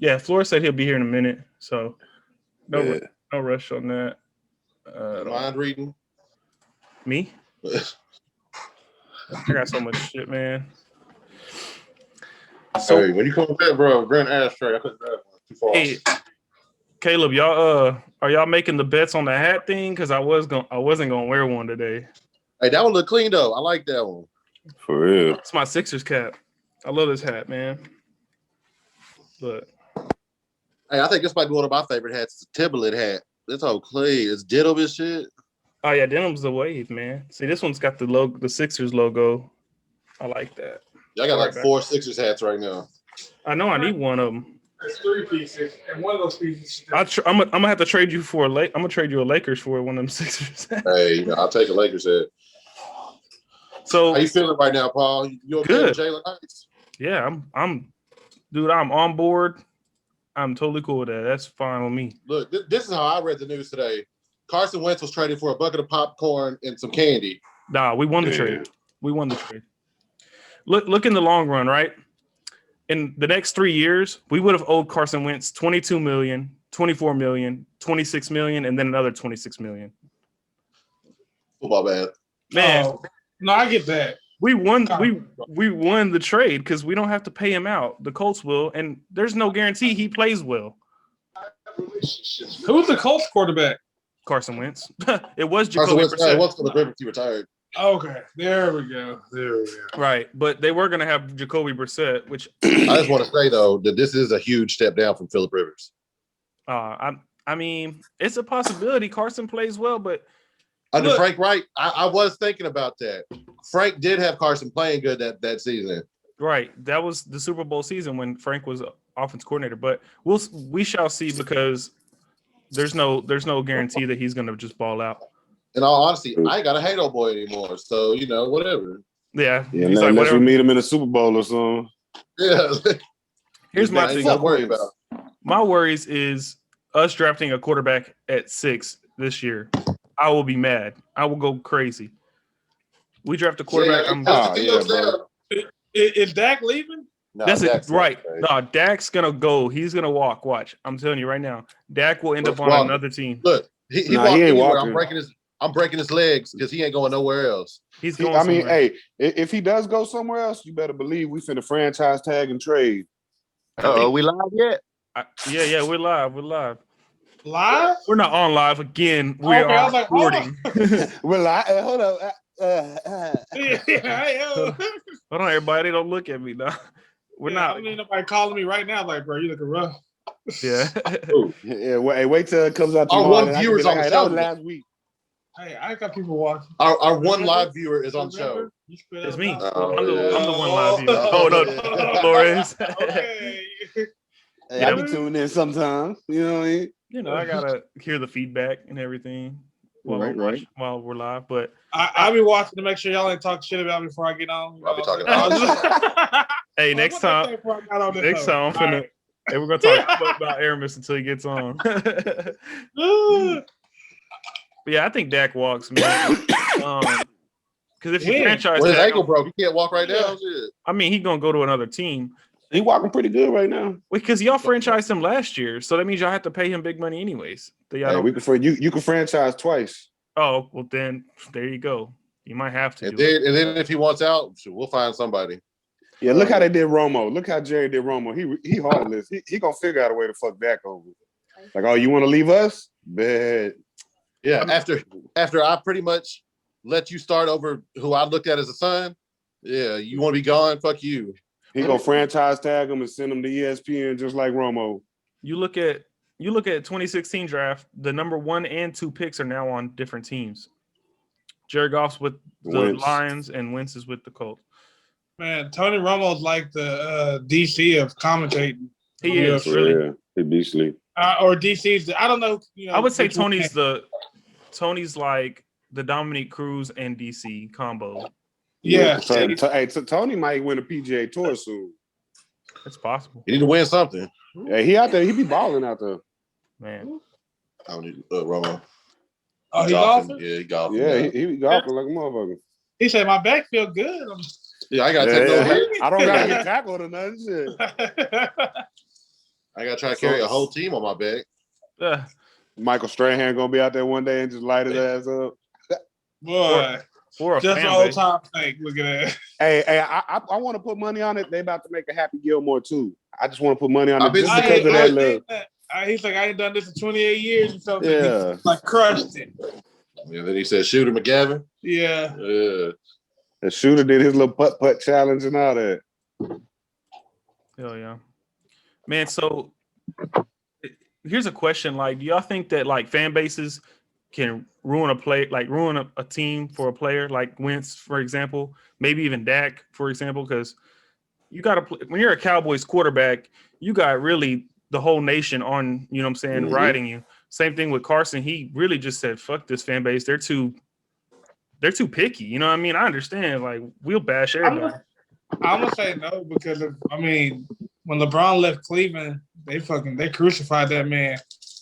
Yeah, Flores said he'll be here in a minute, so no rush on that. Mind reading? Me? I got so much shit, man. So hey, when you come back, bro, grand ashtray. I couldn't grab one. Too far. Hey, Caleb, y'all are y'all making the bets on the hat thing? Because I wasn't gonna wear one today. Hey, that one look clean though. I like that one. For real. It's my Sixers cap. I love this hat, man. But hey, I think this might be one of my favorite hats. It's a Timberland hat. It's all clean. It's denim and shit. Oh yeah, denim's the wave, man. See, this one's got the logo, the Sixers logo. I like that. Yeah, I got like 4 Sixers hats right now. I know I need one of them. It's 3 pieces, and one of those pieces. I'm gonna have to trade you for I'm gonna trade you a Lakers for one of them Sixers. Hey, I'll take a Lakers hat. So how you feeling right now, Paul? You okay good. With Jalen Hurts? Yeah, I'm on board. I'm totally cool with that. That's fine with me. Look, this is how I read the news today. Carson Wentz was traded for a bucket of popcorn and some candy. Nah, we won the trade. We won the trade. Look in the long run, right? In the next 3 years, we would have owed Carson Wentz $22 million, $24 million, $26 million, and then another $26 million. Football bad. Man. Oh, no, I get that. We won the trade because we don't have to pay him out. The Colts will, and there's no guarantee he plays well. Who's the Colts quarterback? Carson Wentz. It was Jacoby Brissett. Once for the Rivers, he retired. Okay, there we go. Right, but they were going to have Jacoby Brissett, which I just want to say though that this is a huge step down from Phillip Rivers. I mean, it's a possibility Carson plays well, but under Frank Wright, I was thinking about that. Frank did have Carson playing good that season. Right, that was the Super Bowl season when Frank was offense coordinator. But we shall see because there's no guarantee that he's going to just ball out. In all honesty, I ain't got to hate old boy anymore. So, whatever. Yeah. Unless like, we meet him in a Super Bowl or something. Yeah. Here's my thing. I'm worried about. My worries is us drafting a quarterback at 6 this year. I will be mad. I will go crazy. We draft a quarterback. Bro. Is Dak leaving? No, that's it. Right. No, Dak's going to go. He's going to walk. Watch. I'm telling you right now. Dak will end up on another team. Look, he ain't walking. I'm breaking his legs because he ain't going nowhere else. He's going somewhere. Hey, if he does go somewhere else, you better believe we finna franchise tag and trade. We live yet? Yeah, we're live. We're live. Live? We're not on live again. We are recording. We're live. Hold up. Hold on, everybody. Don't look at me now. We're not. I mean, nobody calling me right now. Like, bro, you looking rough. Yeah. Yeah. Wait till it comes out tomorrow. Our one viewer's on the show last week. Hey, I got people watching. Our one live viewer is on the show. It's me. I'm the one live viewer. Oh no, Flores. Okay. Hey, I be tuning in sometimes. You know what I mean? I gotta hear the feedback and everything while we're live. But I'll be watching to make sure y'all ain't talk shit about me before I get on. I'll be talking about hey, next time I'm finna. Hey, we're gonna talk about Aramis until he gets on. But yeah, I think Dak walks, man. Because if you franchise, his ankle broke, he can't walk right now. I mean, he's gonna go to another team. He walking pretty good right now. Because y'all franchised him last year, so that means y'all have to pay him big money anyways. You can franchise twice. Oh well, then there you go. You might have to. And then if he wants out, we'll find somebody. Yeah, look how they did Romo. Look how Jerry did Romo. He heartless. He gonna figure out a way to fuck Dak over. Like, oh, you want to leave us? Bad. Yeah, after I pretty much let you start over who I looked at as a son, yeah, you want to be gone? Fuck you. He gonna franchise tag him and send him to ESPN just like Romo. You look at 2016 draft. The number 1 and 2 picks are now on different teams. Jared Goff's with the Wentz. Lions and Wentz is with the Colts. Man, Tony Romo's like the DC of commentating. He is really. Yeah, he'd be sleep. Or DC's. I don't know. I would say Tony's like the Dominique Cruz and DC combo. Yeah. Tony might win a PGA Tour soon. It's possible. You need to win something. Yeah, he out there. He be balling out there. Man. I don't need Romo. Oh, he golfing? Yeah, he golfing. Yeah, he be golfing like a motherfucker. He said, my back feel good. Yeah, I got to take over. I don't got to get tackled or nothing. Shit. I gotta try to carry a whole team on my back. Michael Strahan gonna be out there one day and just light his ass up. Boy, for a just fan for old base. time sake, look at that. Hey, I want to put money on it. They about to make a Happy Gilmore too. I just want to put money on it just because of that love. He's like, I ain't done this in 28 years or something. Yeah. He, like, crushed it. And then he said, Shooter McGavin. Yeah. The Shooter did his little putt challenge and all that. Hell yeah. Man, so here's a question. Like, do y'all think that like fan bases can ruin a team for a player like Wentz, for example, maybe even Dak, for example, because you got to when you're a Cowboys quarterback, you got really the whole nation on, you know what I'm saying, riding you. Same thing with Carson. He really just said, fuck this fan base. They're too picky. You know what I mean? I understand. Like, we'll bash everybody. I'm gonna say no because when LeBron left Cleveland, they crucified that man,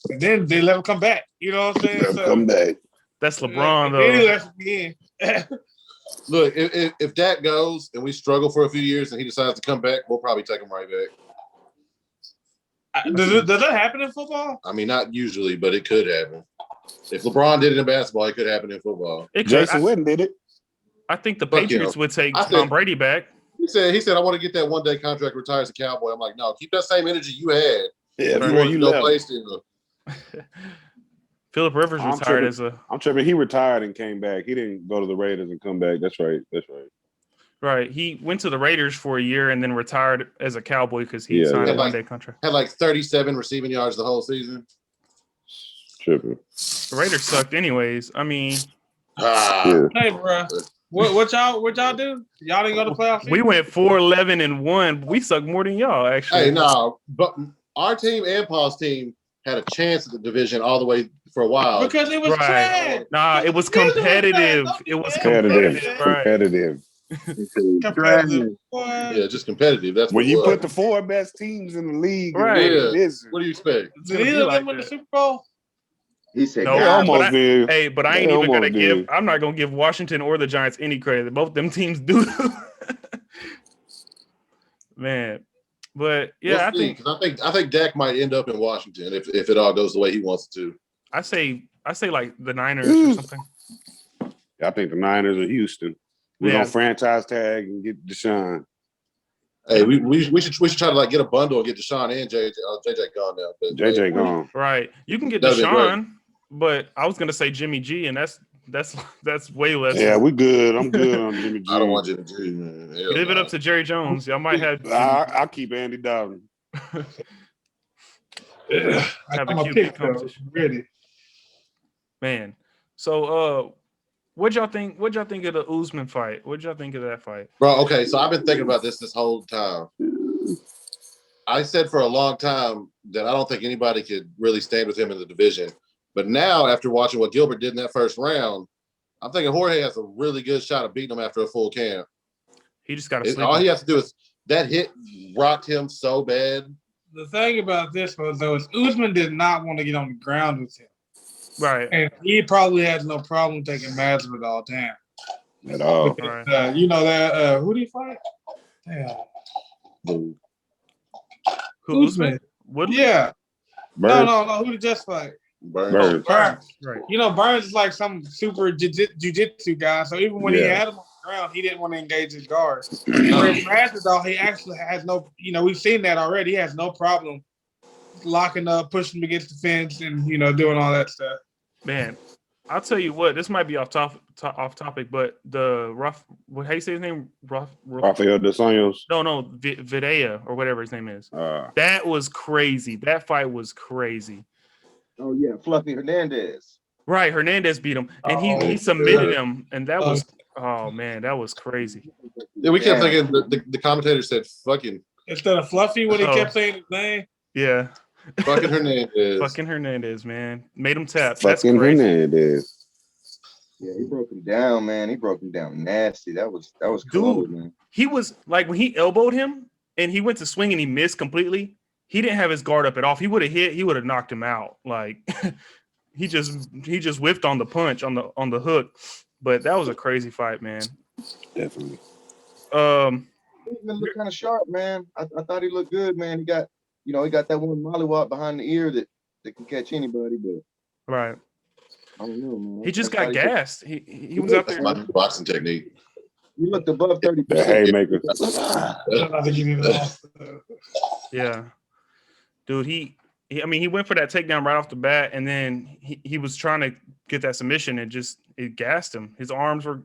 and then they let him come back. You know what I'm saying? Come back. That's LeBron, though. Then he left again. Look, if Dak goes and we struggle for a few years and he decides to come back, we'll probably take him right back. Does that happen in football? I mean, not usually, but it could happen. If LeBron did it in basketball, it could happen in football. Jason Witten did it. I think the Patriots would take Tom Brady back. He said, I want to get that one-day contract, retire as a Cowboy. I'm like, no, keep that same energy you had. Yeah, before you left. Phillip Rivers retired as a. I'm tripping. He retired and came back. He didn't go to the Raiders and come back. That's right. Right. He went to the Raiders for a year and then retired as a Cowboy because he signed a one-day contract. Had like 37 receiving yards the whole season. Tripping. The Raiders sucked anyways. I mean. Hey, bro. What y'all do? Y'all didn't go to playoffs? We went 4-11-1. We sucked more than y'all, actually. Hey, no. But our team and Paul's team had a chance at the division all the way for a while. Because it was trash. Nah, it was competitive. It was competitive. Competitive. Yeah, just competitive. That's when you put the 4 best teams in the league. Right. What do you expect? Did either of them win the Super Bowl? He said, no, almost did. Hey, but I ain't even gonna give. I'm not gonna give Washington or the Giants any credit. Both them teams do. Man, but yeah, we'll I think Dak might end up in Washington if it all goes the way he wants it to. I say like the Niners or something. I think the Niners or Houston. We're gonna franchise tag and get Deshaun. Hey, we should try to like get a bundle and get Deshaun and JJ. JJ gone now. But JJ gone. Right. You can get Deshaun, but I was gonna say Jimmy G, and that's way less. Yeah, we good. I'm good on Jimmy G. I don't want Jimmy G, man. Give it up to Jerry Jones. Y'all might have. I'll keep Andy Dalton. Have a QB competition. Ready. Man. So what'd y'all think of the Usman fight? What'd y'all think of that fight? Bro, okay, so I've been thinking about this whole time. I said for a long time that I don't think anybody could really stand with him in the division. But now, after watching what Gilbert did in that first round, I'm thinking Jorge has a really good shot of beating him after a full camp. He just got to all he has to do is that hit rocked him so bad. The thing about this was, though, is Usman did not want to get on the ground with him. Right. And he probably has no problem taking Masvidal down. At all. Right. You know that who did he fight? Damn. Who Usman? Woodley? Yeah. Burns. No. Who did he just fight? Burns. Burns. Right. You know, Burns is like some super jiu-jitsu guy. So even when he had him on the ground, he didn't want to engage his guard. Whereas Masvidal, he actually has no. You know, we've seen that already. He has no problem locking up, pushing him against the fence, and doing all that stuff. Man, I'll tell you what. This might be off topic, but the how you say his name? Rafael dos Anjos. No, Videa or whatever his name is. That was crazy. That fight was crazy. Oh yeah, Fluffy Hernandez. Right, Hernandez beat him, and he submitted him, and that was that was crazy. Yeah, we kept thinking the commentator said fucking instead of Fluffy when he kept saying his name. Yeah. Fucking Hernandez. Fucking Hernandez, man. Made him tap. Fucking Hernandez. Yeah, he broke him down, man. He broke him down nasty. That was cold, man. He was like when he elbowed him and he went to swing and he missed completely. He didn't have his guard up at all. If he would have hit, he would have knocked him out. Like he just whiffed on the punch on the hook. But that was a crazy fight, man. Definitely. He looked kind of sharp, man. I thought he looked good, man. He got you know, he got that one mollywop behind the ear that can catch anybody, but Right. I don't know, man. He just That's got why gassed. He was out That's there. my new boxing technique. He looked above 30%. The haymaker. I think he need to lost. Yeah. Dude, I mean, he went for that takedown right off the bat, and then he was trying to get that submission and it gassed him. His arms were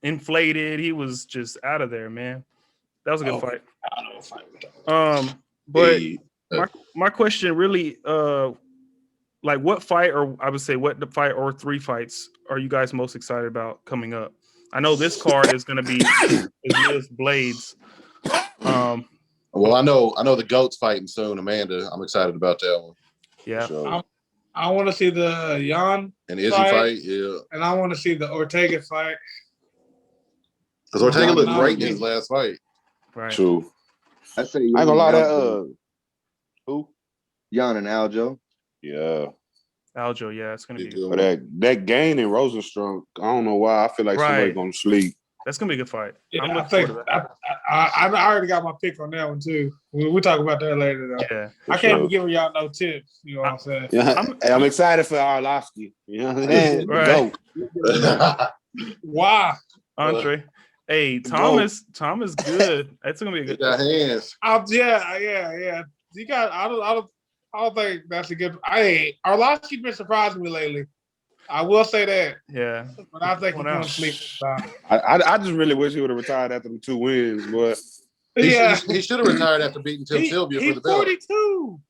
inflated. He was just out of there, man. That was a good fight. I don't know if I But Hey, my question really, like what fight, or I would say what the fight or 3 fights are you guys most excited about coming up? I know this card is going to be is Blaydes. well, I know the GOAT's fighting soon, Amanda. I'm excited about that one. Yeah. So, I want to see the Jan And the Izzy Fight. fight, yeah. and I want to see the Ortega fight. Because Ortega looked No, great in no. his last fight. Right. true. I say I ain't gonna lie, who? Jan and Aljo. Yeah. Aljo, yeah, it's gonna Be be good. But that gain in Rosenstrom, I don't know why. I feel like somebody's Right. gonna sleep. that's gonna be a good fight. Yeah, I'm I looking think forward to that. I already got my pick on that one too. We'll talk about that later though. Yeah. I can't be giving y'all no tips. You know what I'm saying? Yeah, I'm excited for Arlovsky. You know what I'm saying? Right. Why? Andre. Hey, Thomas good. That's gonna be a He good got hands. Yeah. You got. I don't think that's a good. Arlovsky's been surprising me lately. I will say that, yeah. but I think he's What going to else? sleep this time. I just really wish he would have retired after the 2 wins, but He should have retired after beating Tim Sylvia for He's the belt. 42.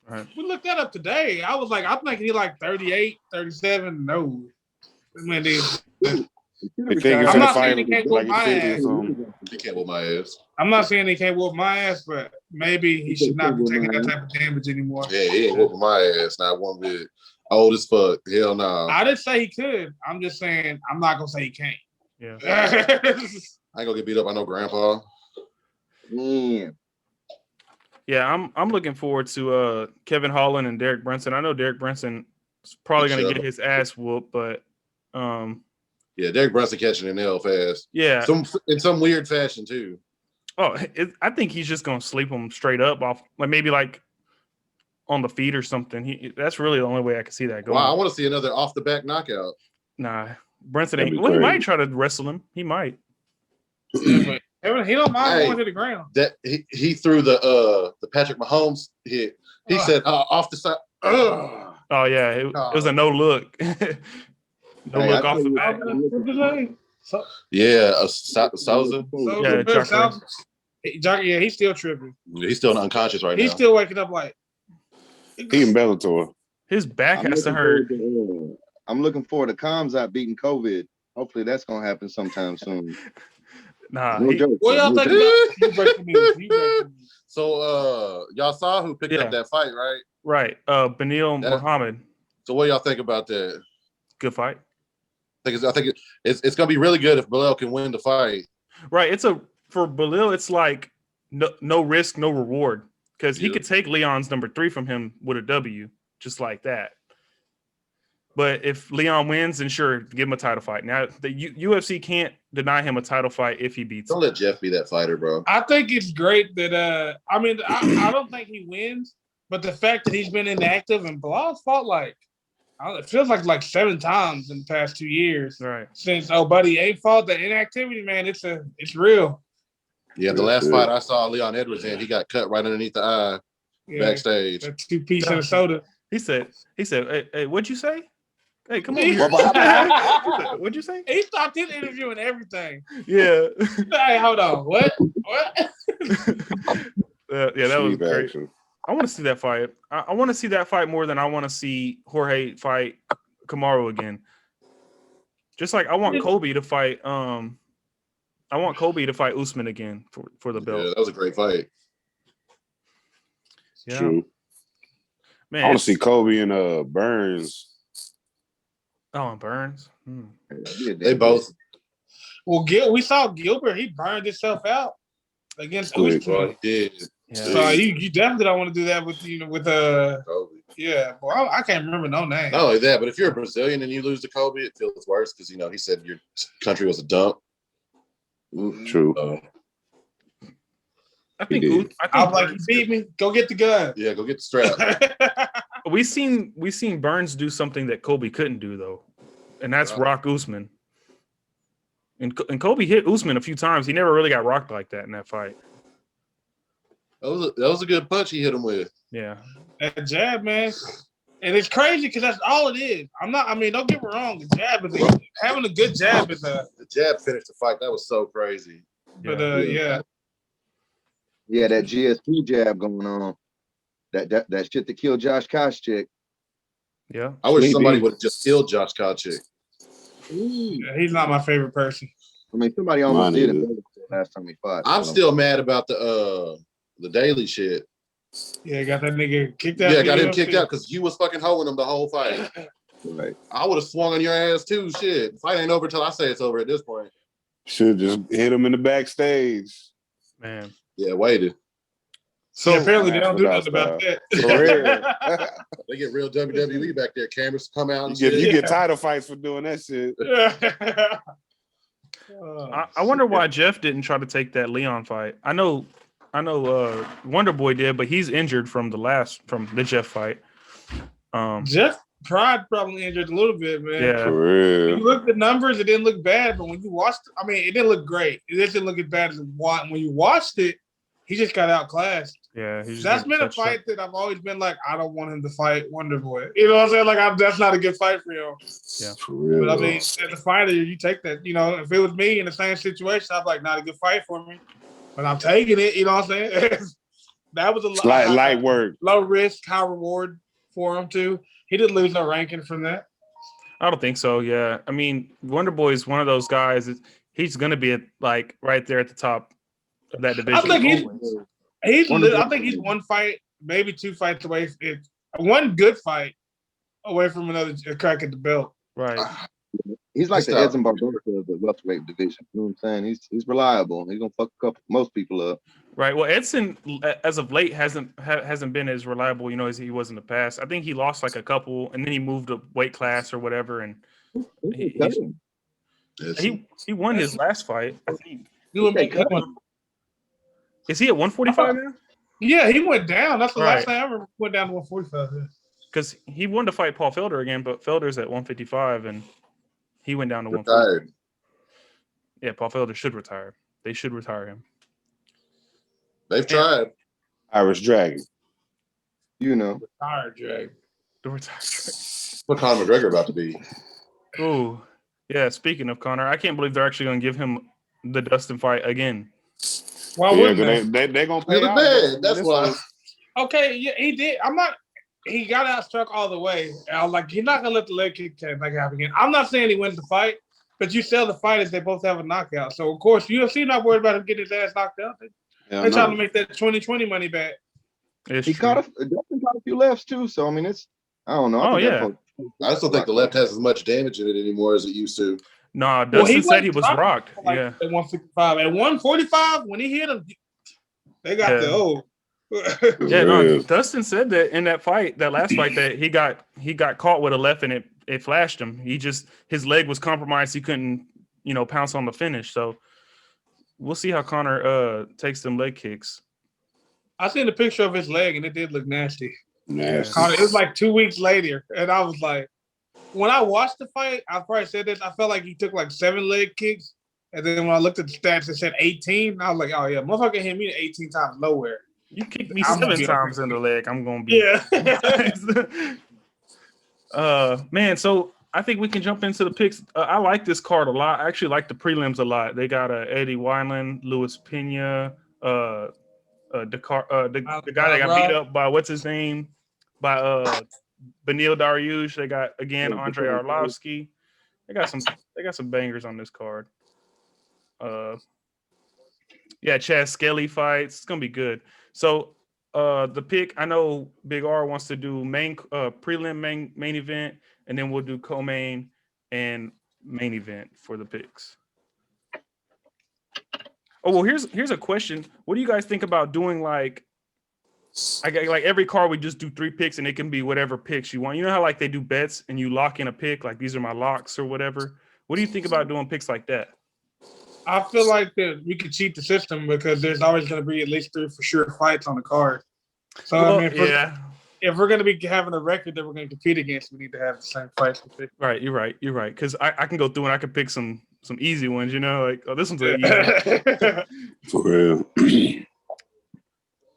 Right. We looked that up today. I was like, I'm thinking he's like 38, 37. No. I mean, they think I'm he's gonna not fight saying he can't like whoop my he did ass. something. He can't whoop my ass. I'm not saying he can't whoop my ass, but maybe he should not be taking that type of damage anymore. Yeah, he ain't whooping my ass. Not one bit. Old as fuck. Hell no. I didn't say he could. I'm just saying I'm not gonna say he can't. Yeah. I ain't gonna get beat up by no grandpa. Man. Yeah, I'm looking forward to Kevin Holland and Derek Brunson. I know Derek Brunson is probably gonna get his ass whooped, but Yeah, Derek Brunson catching an L fast. yeah. In some weird fashion too. Oh, I think he's just gonna sleep him straight up off, like maybe like on the feet or something. That's really the only way I can see that going. Wow, I want to see another off the back knockout. Nah, Brunson That'd ain't. be Well, he crazy. might try to wrestle him. He might. He don't mind Hey. going to the ground. That he threw the Patrick Mahomes hit. He said off the side. Ugh. Oh yeah, it was a no look. No Hey, look I off tell the you, back. What's his name? Yeah, Souza. Yeah, Jock Yeah, he's still tripping. He's still unconscious right He's now. still waking up like. He in Bellator. His back I'm has to looking hurt. forward to, I'm looking forward to Kamzat beating COVID. Hopefully that's gonna happen sometime soon. Nah, No joke. What y'all No think joke. about? You break the news. You break the news. So y'all saw who picked Yeah. up that fight, right? right. Benil That- Muhammad. So what y'all think about that? Good fight. I think it's gonna be really good if Bilal can win the fight. Right. For Belil, it's like no risk, no reward. Because he Yeah. could take Leon's number 3 from him with a W, just like that. But if Leon wins, then sure, give him a title fight. Now the UFC can't deny him a title fight if he beats Don't him. let Jeff be that fighter, bro. I think it's great that I don't think he wins, but the fact that he's been inactive and Bilal's fought like it feels like 7 times in the past 2 years Right. since Buddy ain't fought. The inactivity, man, it's real. Yeah, the last fight I saw Leon Edwards in, he got cut right underneath the eye Yeah, backstage. that 2-piece of soda. He said, hey, what'd you say? Hey, come on He- here. What'd you say? He stopped his interview and everything. Yeah. Hey, hold on. What? Yeah, that was Sleep great. action. I want to see that fight. I want to see that fight more than I want to see Jorge fight Kamaru again. Just like I want Kobe to fight. I want Kobe to fight Usman again for the Yeah, belt. that was a great fight. Yeah, True. man. I want to see Kobe and Burns. Oh, and Burns. They both. Well, we saw Gilbert. He burned himself out against Quick. Usman. Did. Yeah. So you definitely don't want to do that with Kobe. yeah. Well, I can't remember no name. Not only that, but if you're a Brazilian and you lose to Kobe, it feels worse because he said your country was a dump. True. So, I think I was like, you beat me. Go get the gun. Yeah, go get the strap. we seen Burns do something that Kobe couldn't do though, and that's rock Usman. And Kobe hit Usman a few times. He never really got rocked like that in that fight. That was a good punch he hit him with. Yeah, that jab, man. And it's crazy because that's all it is. Don't get me wrong. The jab is having a good jab is the jab finished the fight. That was so crazy. But yeah. Yeah, that GSP jab going on. That shit that killed Josh Koscheck. Yeah. I wish somebody would have just killed Josh Koscheck. Yeah, he's not my favorite person. I mean, somebody almost did it last time he fought. I'm still mad about the Daily shit. Yeah, got that nigga kicked out. Yeah, got him kicked out because you was fucking holding him the whole fight. Right. I would have swung on your ass too. Shit. The fight ain't over until I say it's over at this point. Should just hit him in the backstage. Man. Yeah, waited. So apparently they don't do nothing about that. For real. They get real WWE back there. Cameras come out and you shit. get title fights for doing that shit. I wonder why Jeff didn't try to take that Leon fight. I know Wonder Boy did, but he's injured from the Jeff fight. Jeff Pride probably injured a little bit, man. Yeah. For real. When you look at the numbers, it didn't look bad, but when you watched it, it didn't look great. It just didn't look as bad as when you watched it, he just got outclassed. Yeah. That's been a fight that I've always been like, I don't want him to fight Wonder Boy. You know what I'm saying? Like, that's not a good fight for him. Yeah. For real. But as a fighter, you take that. If it was me in the same situation, I'd be like, not a good fight for me. But I'm taking it. You know what I'm saying? That was a light work. Low risk, high reward for him, too. He didn't lose no ranking from that. I don't think so. Yeah. Wonder Boy is one of those guys. He's going to be right there at the top of that division. I think he's one fight, maybe two fights away. One good fight away from another crack at the belt. Right. He's like the Edson Barboza of the welterweight division. You know what I'm saying? He's reliable. He's gonna fuck most people up. Right. Well, Edson, as of late, hasn't been as reliable, as he was in the past. I think he lost a couple, and then he moved a weight class or whatever, and he won his last fight. I think. Is he at 145 now? Yeah, he went down. That's the last time I ever went down to 145. Because he wanted to fight Paul Felder again, but Felder's at 155, and he went down to 145. Yeah, Paul Felder should retire. They should retire him. They've tried. Irish Dragon. Retired Dragon. The retired Dragon. What Conor McGregor about to be? Oh, yeah. Speaking of Conor, I can't believe they're actually going to give him the Dustin fight again. Why wouldn't they? They're going to pay out. Bad. That's why. Okay, yeah, he did. He got outstruck all the way. I was like, he's not going to let the leg kick happen again. I'm not saying he wins the fight, but you sell the fight as they both have a knockout. So, of course, UFC not worried about him getting his ass knocked out. They're trying to make that 2020 money back. Dustin caught a few lefts, too. So, it's, I don't know. I just don't think the left has as much damage in it anymore as it used to. No, Dustin said he was rocked. At 155. At 145, when he hit him, they got Dustin said that in that fight, that last fight, that he got caught with a left and it flashed him. His leg was compromised. He couldn't, pounce on the finish. So we'll see how Conor takes them leg kicks. I seen a picture of his leg and it did look nasty. Nasty. It was like 2 weeks later, and I was like, when I watched the fight, I probably said this. I felt like he took 7 leg kicks, and then when I looked at the stats, it said 18. I was like, oh yeah, motherfucker hit me 18 times nowhere. You kicked me 7 times in the leg. I'm gonna be man. So I think we can jump into the picks. I like this card a lot. I actually like the prelims a lot. They got Eddie Wineland, Luis Pena, the guy that got beat up by what's his name, by Beneil Dariush. They got Andrei Arlovsky. They got some bangers on this card. Chad Skelly fights. It's gonna be good. So the pick, I know Big R wants to do prelim main event, and then we'll do co-main and main event for the picks. Oh well, here's a question. What do you guys think about doing every card we just do 3 picks and it can be whatever picks you want? You know how they do bets and you lock in a pick, these are my locks or whatever. What do you think about doing picks like that? I feel like that we could cheat the system because there's always going to be at least 3 for sure fights on the card. So Well, I mean, if we're going to be having a record that we're going to compete against, we need to have the same fights. Right, you're right. Because I can go through and I can pick some easy ones. You know, like this one's an easy. For real.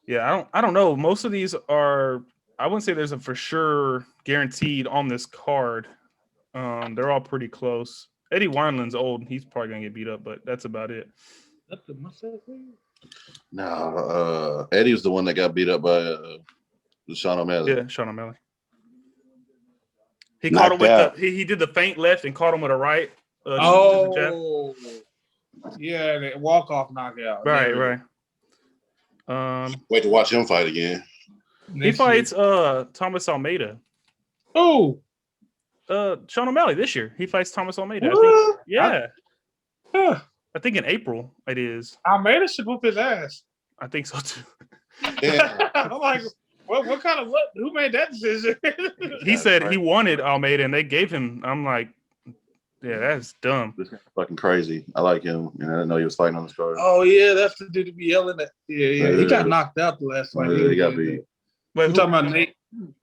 Yeah, I don't know. Most of these are. I wouldn't say there's a for sure guaranteed on this card. They're all pretty close. Eddie Wineland's old. He's probably gonna get beat up, but that's about it. No, Eddie was the one that got beat up by Sean O'Malley. Yeah, Sean O'Malley. He caught him with he did the feint left and caught him with a right. Yeah, the walk-off knockout. Right. Wait to watch him fight again. He fights Thomas Almeida. Oh, Sean O'Malley this year. He fights Thomas Almeida. I think in April it is. Almeida should whoop his ass. I think so too. Yeah. I'm like, what kind of who made that decision? He said he wanted Almeida and they gave him. I'm like, yeah, that's dumb. This guy's fucking crazy. I like him, and I didn't know he was fighting on this card. Oh yeah, that's the dude to be yelling at. Yeah. He got knocked out the last fight. He got beat. Wait, I'm talking about Nate.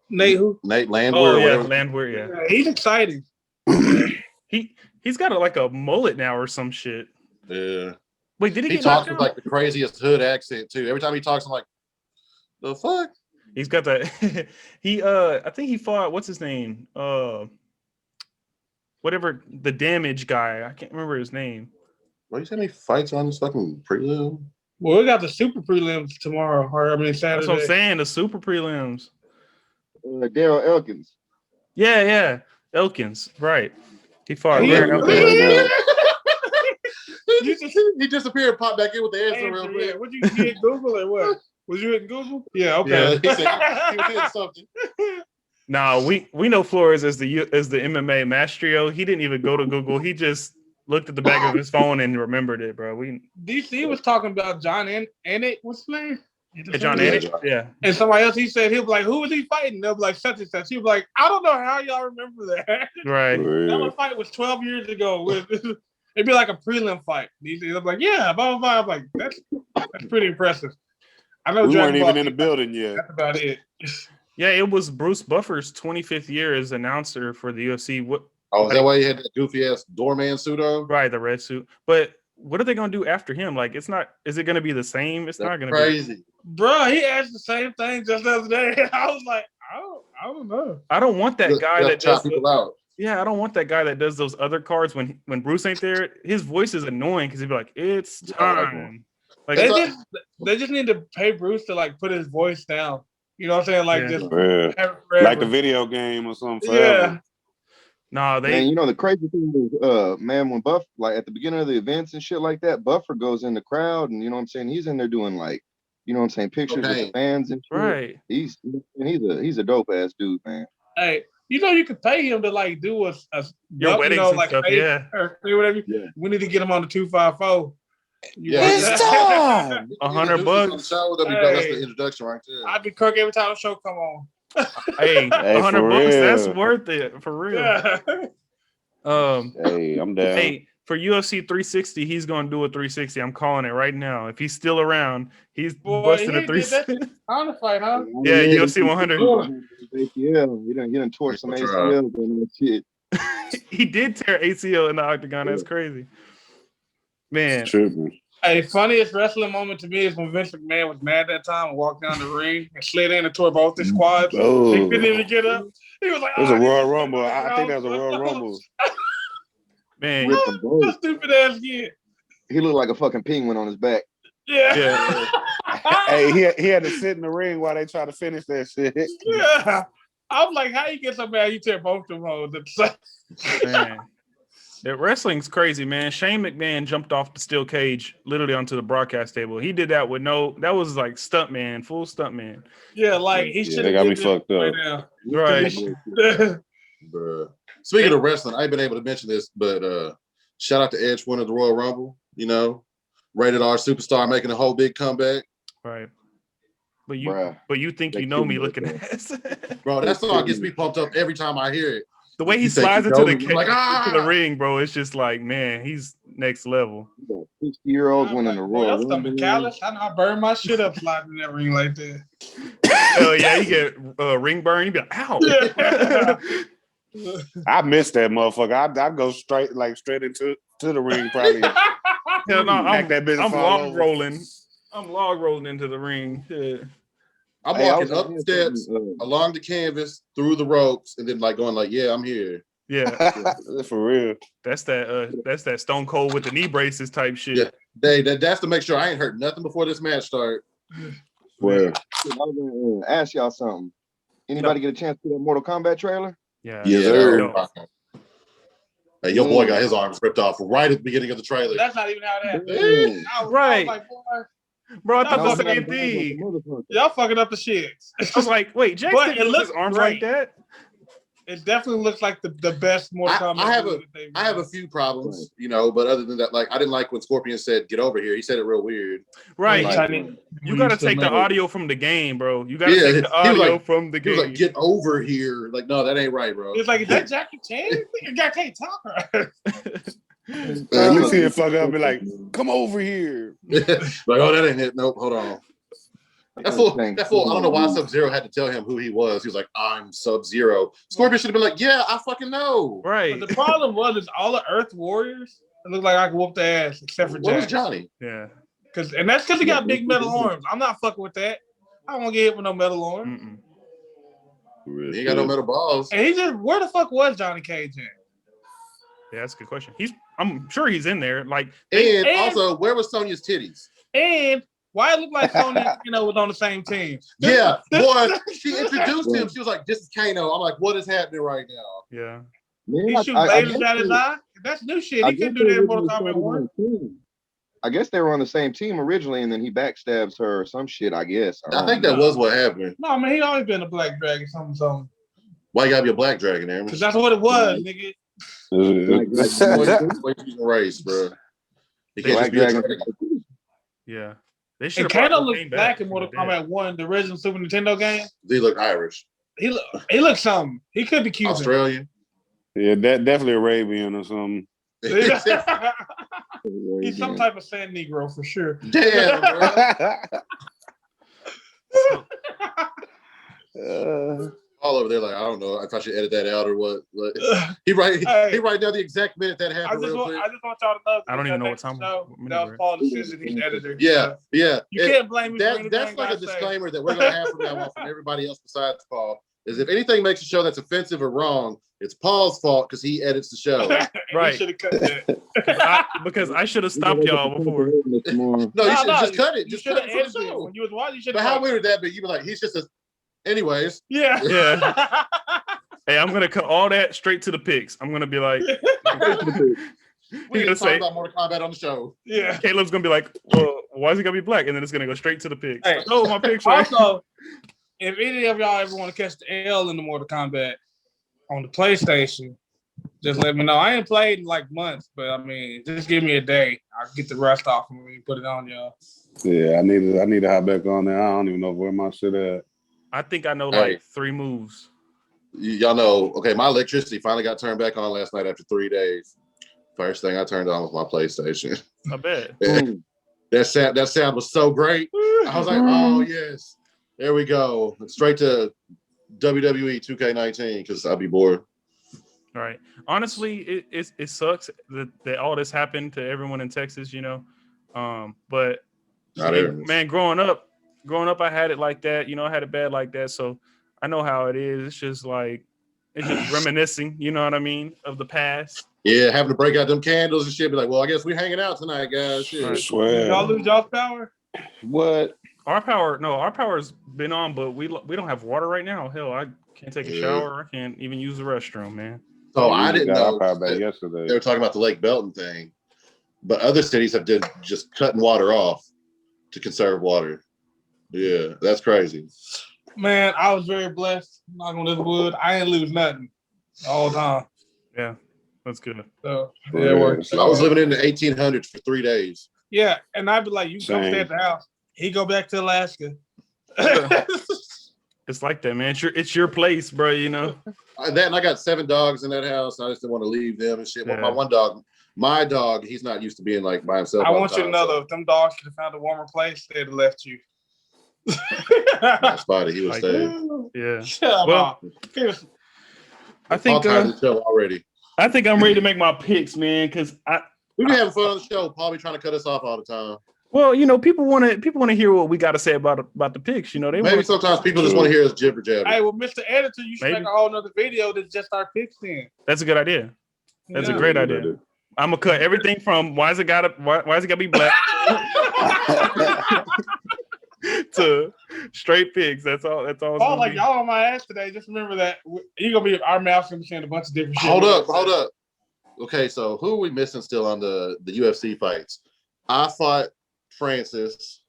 Nate who? Nate Landwehr. Oh yeah, Landwehr. Yeah, he's exciting. He's got a mullet now or some shit. Yeah. Wait, did he get talks knocked with out? like the craziest hood accent too. Every time he talks, I'm like, the fuck? He's got that. I think he fought. What's his name? Whatever the damage guy. I can't remember his name. What you saying? He fights on this fucking prelim? Well, we got the super prelims tomorrow, Saturday. That's what I'm saying. The super prelims. Daryl Elkins. Yeah, Elkins. Right. He fought. He disappeared, popped back in with the answer real quick. What you hit Google or what? Was you hitting Google? Yeah, okay. Yeah, he said he was hitting something. Nah, we know Flores as the MMA maestro. He didn't even go to Google. He just looked at the back of his phone and remembered it, bro. DC was talking about John Anik. What's his name? John Anik. Yeah. And somebody else, he said, he'll be like, who was he fighting? They'll be like, such and such. He'll be like, I don't know how y'all remember that. Right. That fight was 12 years ago. It'd be like a prelim fight. I'm like, yeah, blah, blah, blah. I'm like, that's pretty impressive. I know we weren't even in the building yet. That's about it. Yeah, it was Bruce Buffer's 25th year as announcer for the UFC. Oh, is that why he had that goofy ass doorman suit on? Right, the red suit. But what are they gonna do after him? Like, it's not. Is it gonna be the same? It's not gonna crazy. Be. Bro, he asked the same thing just the other day. I was like, I don't know. I don't want that guy that does people out. Yeah, I don't want that guy that does those other cards when Bruce ain't there. His voice is annoying because he'd be like, "It's time." Like they just need to pay Bruce to like put his voice down. You know what I'm saying? Like just like the video game or something. Yeah. No, Man, you know the crazy thing is, man, when Buff like at the beginning of the events and shit like that, Buffer goes in the crowd and you know what I'm saying. He's in there doing like, you know what I'm saying, pictures with the fans and shit. Right. He's a dope ass dude, man. Hey, you know you could pay him to like do your weddings and like stuff, yeah. Or whatever. Yeah. We need to get him on the 254. Yeah, it's time. $100. That's the introduction right there. I'd be crook every time the show come on. Hey, $100, that's worth it for real. Yeah. Hey, I'm down. Hey, for UFC 360, he's gonna do a 360. I'm calling it right now. If he's still around, he's busting a 360. On the fight, huh? Yeah, UFC 100. ACL, you done tore some ACL and that shit. He did tear ACL in the octagon. That's crazy. Man. Hey, funniest wrestling moment to me is when Vince McMahon was mad that time and walked down the ring and slid in and tore both his quads. Oh. He couldn't even get up. He was like, it was a Royal Rumble. I think that was a Royal Rumble. Man. What stupid ass kid. He looked like a fucking penguin on his back. Yeah. Hey, he had to sit in the ring while they try to finish that shit. Yeah. I was like, how you get so mad you tear both of them hoes at the same? Man. That wrestling's crazy, man. Shane McMahon jumped off the steel cage literally onto the broadcast table. He did that with that was like stuntman, full stuntman. Yeah, like he should have. They got me fucked up. Right. Bruh. Speaking of wrestling, I ain't been able to mention this, but shout out to Edge winning the Royal Rumble, you know, rated R superstar making a whole big comeback. Right. But you think you know me looking at this. Bro, that song gets me pumped up every time I hear it. The way he slides into the ring, bro, it's just like, man, next level. 60-year-olds winning the Royal That's something Rumble. callous. I know I burn my shit up sliding in that ring like that. Hell yeah, you get ring burn. You be like, ow. I missed that motherfucker. I go straight into the ring, probably. Hell no, Back that bitch I'm fall log over. rolling. I'm log rolling into the ring. Yeah. I'm Hey, I walking was up the steps, along the canvas, through the ropes, and then like going like, yeah, I'm here. Yeah. For real. That's that Stone Cold with the knee braces type shit. Yeah. That's to make sure I ain't hurt nothing before this match start. Well, I was gonna ask y'all something. Anybody get a chance to see that Mortal Kombat trailer? Yeah. Yes, that sir. was rocking. Hey, your boy got his arms ripped off right at the beginning of the trailer. That's not even how that happened. Damn. I was Right. like, boy, Bro, I thought No, the but same thing. y'all fucking up the shit. I was like, wait, Jax But didn't it use his looks arms great. like that? It definitely looks like the best Mortal Kombat. I have a few problems, but other than that, like I didn't like when Scorpion said "get over here." He said it real weird. Right. Like, You got to take the audio from the game, bro. You got to take the he was audio like- from the He was game. like, "Get over here!" Like, no, that ain't right, bro. It's like, is that Jackie Chan? You guy can't talk right. you see it fuck up and be like, come over here. Like, oh, that ain't it. Nope, hold on. That fool. I don't know why Sub-Zero had to tell him who he was. He was like, "I'm Sub-Zero." Scorpion should have been like, "Yeah, I fucking know." Right. But the problem was all the Earth Warriors. It looked like I could whoop their ass except for What was Jack. Johnny? Yeah. And that's because he got big metal arms. I'm not fucking with that. I don't want to get hit with no metal arms. Mm-mm. He ain't got no metal balls. And he just, where the fuck was Johnny Cage at? Yeah, that's a good question. I'm sure he's in there. Like, And also, where was Sonya's titties? And why it looked like Sony and Kano was on the same team? Yeah, boy, she introduced him. She was like, "This is Kano." I'm like, "What is happening right now?" yeah. Man, He shoot lasers out his eye. That's new shit. He couldn't do that in Mortal Kombat 1. I guess they were on the same team originally, and then he backstabs her or some shit. I guess. I think that was what happened. No, man, he always been a black dragon, something. Why you gotta be a black dragon, Aaron? Because that's what it was, nigga. Race, bro. He can't Black just be a dragon. dragon. Yeah. They should And have Kano looked black in Mortal Kombat 1, the original Super Nintendo game. He looked Irish, He looked something. He could be Cuban. Australian. Yeah, definitely Arabian or something. He's some type of sand Negro for sure. Damn, Uh, all over there, like I don't know if I should edit that out or what. Like, he write down the exact minute that I happened. just Real want quick. y'all to know. I don't even know what time. That was Paul's decision. He's editor. Yeah. You can't blame me. That's like a disclaimer that we're gonna have from now on from everybody else besides Paul. Is if anything makes a show that's offensive or wrong, it's Paul's fault because he edits the show. Right. Should have cut that. Because I should have stopped y'all before. No, you should just cut it. You Just should cut have it from the edited it. show. When you was watching, you should But have. how weird would that be? You'd be like, he's just a. Anyways. Yeah. Yeah. Hey, I'm gonna cut all that straight to the picks. I'm gonna be like, We didn't talk about Mortal Kombat on the show. Yeah. Caleb's gonna be like, well, why is he gonna be black? And then it's gonna go straight to the picks. Hey. Oh, my picks. Right. Also, if any of y'all ever want to catch the L in the Mortal Kombat on the PlayStation, just let me know. I ain't played in like months, but I mean, just give me a day. I'll get the rust off and we put it on y'all. yeah, I need to hop back on there. I don't even know where my shit at. I think I know like 3 moves. Y'all know, okay, my electricity finally got turned back on last night after 3 days. First thing I turned on was my PlayStation. I bet. That sound was so great. I was like, oh yes, there we go. Straight to WWE 2K19 because I'll be bored. All right. Honestly, it sucks that all this happened to everyone in Texas, but man, growing up, I had it like that. I had it bad like that. So I know how it is. It's just reminiscing, you know what I mean, of the past. Yeah, having to break out them candles and shit. Be like, well, I guess we're hanging out tonight, guys. Shit. I swear. Y'all lose y'all's power? What? Our power's been on, but we don't have water right now. Hell, I can't take a shower. I can't even use the restroom, man. So I didn't know power back yesterday. They were talking about the Lake Belton thing, but other cities have done just cutting water off to conserve water. Yeah, that's crazy. Man, I was very blessed. Knock on this wood. I ain't lose nothing all the time. Yeah, that's good. So yeah, it works. I was living in the 1800s for 3 days. Yeah, and I'd be like, you come stay at the house. He go back to Alaska. It's like that, man. It's your place, bro. That and I got 7 dogs in that house. I just didn't want to leave them and shit. Yeah. My one dog, My dog, he's not used to being like by himself. I all want the you time, to know so. though, if them dogs could have found a warmer place, they'd have left you. Not Spotty, he was Like, staying. Yeah. Shut Well, up. Here's- I think All the show already. I think I'm ready to make my picks, man, because We be having fun on the show. Paul be trying to cut us off all the time. well, you know, people want to hear what we got to say about the picks. You know, they Maybe want sometimes people just want to hear us jibber jabber. Hey, well, Mr. Editor, you should Maybe. make a whole nother video that's just our picks then. that's a good idea. That's a Yeah. great idea. I'm gonna cut everything from why is it gotta be black to straight picks. That's all. It's Oh, gonna like be. y'all on my ass today. Just remember that you're gonna be our mouth's gonna be saying a bunch of different shit. Hold up. Okay, so who are we missing still on the UFC fights? I fought Francis.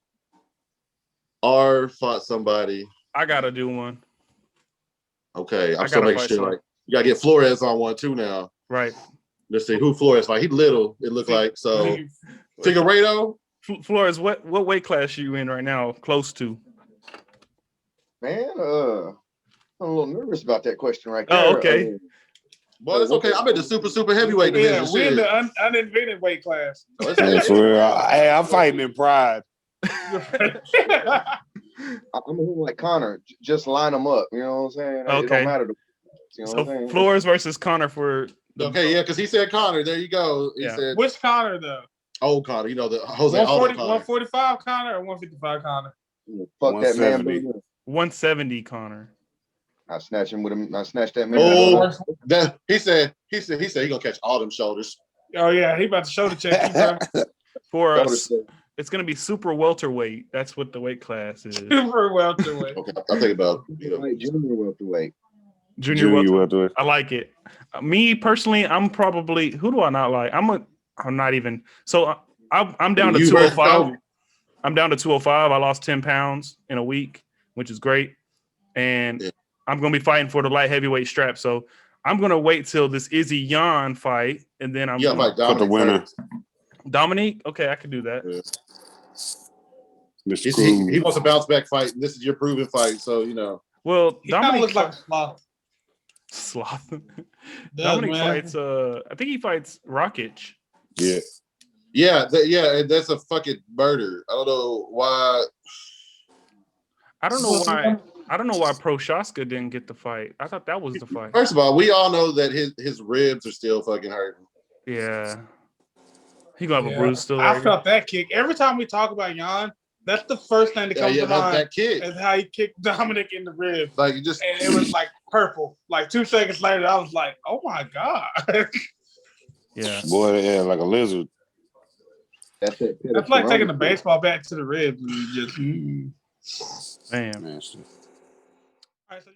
R fought somebody. I gotta do one. Okay, I'm I still gotta making fight sure. some. Like, you gotta get Flores on one too now. Right. Let's see who Flores fight. He little. It looked like so. Figueiredo. Flores, what weight class are you in right now? Close to? Man, I'm a little nervous about that question right there. Oh, okay. Well, it's okay. I'm in the super heavyweight division. Yeah, we in Shit. the uninvented weight class. So it's- Yeah, for real. Hey, I'm fighting in pride. I'm like Connor. Just line them up. You know what I'm saying? It Okay. don't matter. You know So what I'm saying? Flores versus Conor for the, Okay, yeah, because he said Connor. There you go. He Yeah. said Which Connor though? old Connor. You know the Jose Aldo 140, Connor. 145 Connor or 155 Connor? Fuck that man. 170. Baby. 170 Conor. I snatch him with him. I snatched that man. Oh, that he said he gonna catch all them shoulders. Oh yeah, he about to shoulder check you, bro. For Shoulder us, it's gonna be super welterweight. That's what the weight class is. Super welterweight. Okay, I'll think about it. Junior welterweight. Junior Junior welterweight. welterweight. I like it. Me personally, I'm probably who do I not like? I'm not even. So I'm down to You versus 205. Kobe. I'm down to 205. I lost 10 pounds in a week, which is great. And Yeah. I'm going to be fighting for the light heavyweight strap. So I'm going to wait till this Izzy Jan fight. And then I'm Yeah, gonna, like Dominic the winner. first. Dominique. Okay, I can do that. Yeah. Mr. He Cruz. wants a bounce back fight, and this is your proven fight. So you know, Well, He kind of Dominique looks like a sloth. sloth. Does, Dominic man. fights. I think he fights Rockich. Yeah. yeah, that's a fucking murder. I don't know why. I don't know why. I don't know why Prochaska didn't get the fight. I thought that was the fight. First of all, we all know that his ribs are still fucking hurting. Yeah. He gonna have Yeah. a bruise still. I right? felt that kick. Every time we talk about Jan, that's the first thing that comes to mind. That kick. Is how he kicked Dominic in the ribs. Like, it just And it was like purple. Like 2 seconds later, I was like, oh my God. Yeah. Boy, yeah, like a lizard. That's it. That's like taking a baseball bat to the ribs and you just. Man. Man, All right, so-